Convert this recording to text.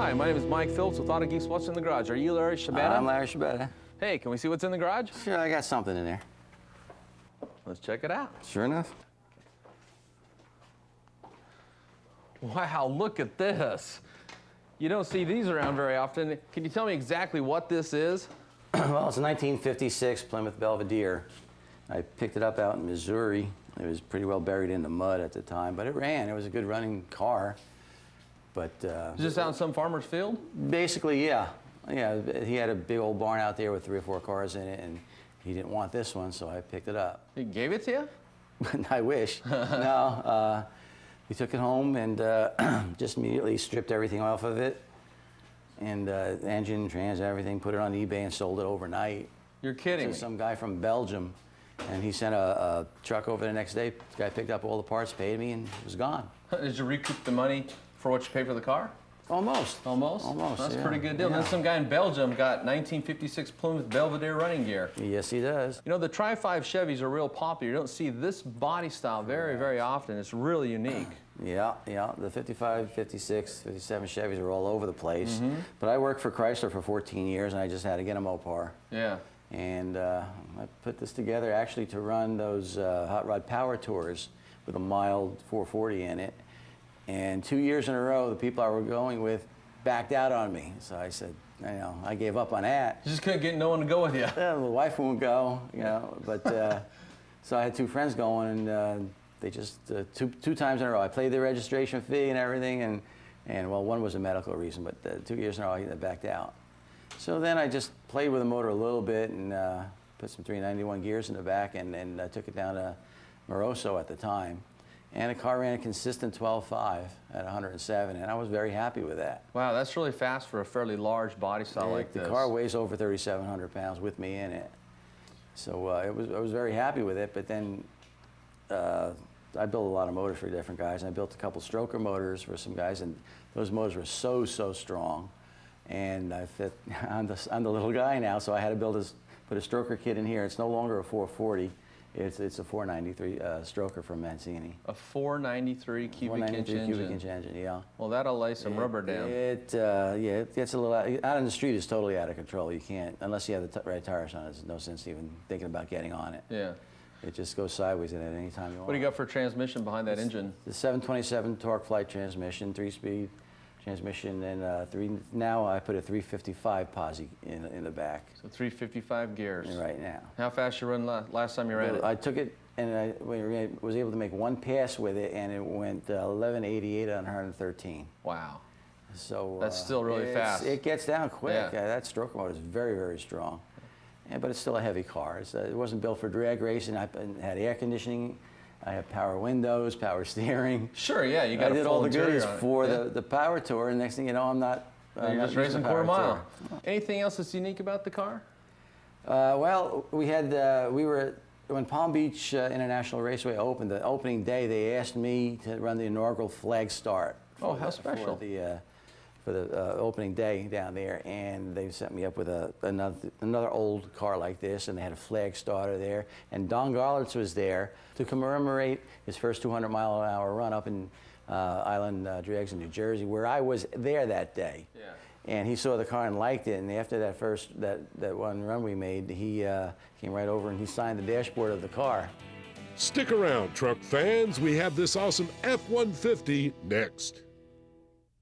Hi, my name is Mike Phillips with Auto Geeks. What's in the garage? Are you Larry Shabetta? I'm Larry Shabetta. Hey, can we see what's in the garage? Sure, I got something in there. Let's check it out. Sure enough. Wow, look at this. You don't see these around very often. Can you tell me exactly what this is? Well, it's a 1956 Plymouth Belvedere. I picked it up out in Missouri. It was pretty well buried in the mud at the time, but it ran. It was a good running car. But Is this out in some farmer's field? basically, yeah. Yeah, he had a big old barn out there with 3 or 4 cars in it, and he didn't want this one, so I picked it up. He gave it to you? I wish. No, we took it home and just immediately stripped everything off of it, and engine, trans, everything, put it on eBay and sold it overnight. You're kidding to me. some guy from Belgium, and he sent a truck over the next day. The guy picked up all the parts, paid me, and it was gone. Did you recoup the money for what you paid for the car? Almost. Almost? Almost, That's yeah. a pretty good deal. Yeah. Then some guy in Belgium got 1956 Plymouth Belvedere running gear. Yes, he does. You know, the Tri-5 Chevys are real popular. You don't see this body style very often. It's really unique. Yeah, yeah. The 55, 56, 57 Chevys are all over the place. But I worked for Chrysler for 14 years, and I just had to get a Mopar. Yeah. And I put this together actually to run those hot rod power tours with a mild 440 in it. And 2 years in a row, the people I were going with backed out on me. So I said, you know, I gave up on that. You just couldn't get no one to go with you. Yeah, the wife won't go, you know. But so I had 2 friends going, and they just two times in a row. I paid the registration fee and everything, and well, one was a medical reason, but 2 years in a row, I backed out. So then I just played with the motor a little bit and put some 391 gears in the back, and I took it down to Moroso at the time. And the car ran a consistent 12.5 at 107, and I was very happy with that. Wow, that's really fast for a fairly large body style like this. The car weighs over 3,700 pounds with me in it. So I was very happy with it, but then I built a lot of motors for different guys. And I built a couple stroker motors for some guys, and those motors were so strong. And I fit, I'm the little guy now, so I had to put a stroker kit in here. It's no longer a 440. It's a 493 stroker from Mancini. A 493 cubic inch engine. Cubic inch engine, yeah. Well, that'll lay some rubber down. Yeah, it gets a little out on the street. It's totally out of control. You can't, unless you have the right tires on it. There's no sense even thinking about getting on it. Yeah. It just goes sideways at any time you want. What do you got for transmission behind that engine? The 727 torque flight transmission, 3-speed transmission, and now I put a 355 posi in the back. So 355 gears. Right now. How fast you run last time you ran it? I took it and I was able to make one pass with it, and it went 1188 on 113. Wow. So that's still really fast. It gets down quick. Yeah. That stroker motor is very strong. Yeah, but it's still a heavy car. It wasn't built for drag racing. I had air conditioning. I have power windows, power steering. Sure, yeah, you got I did all the goodies for yeah. the power tour, and next thing you know, I'm not. You're just racing quarter mile. Anything else that's unique about the car? Well, we were when Palm Beach International Raceway opened. The opening day, they asked me to run the inaugural flag start. Oh, how special! For the opening day down there, and they set me up with another old car like this, and they had a flag starter there, and Don Garlitz was there to commemorate his first 200-mile-an-hour run up in Island Drags in New Jersey, where I was there that day. Yeah. And he saw the car and liked it, and after that one run we made, he came right over and he signed the dashboard of the car. Stick around, truck fans. We have this awesome F-150 next.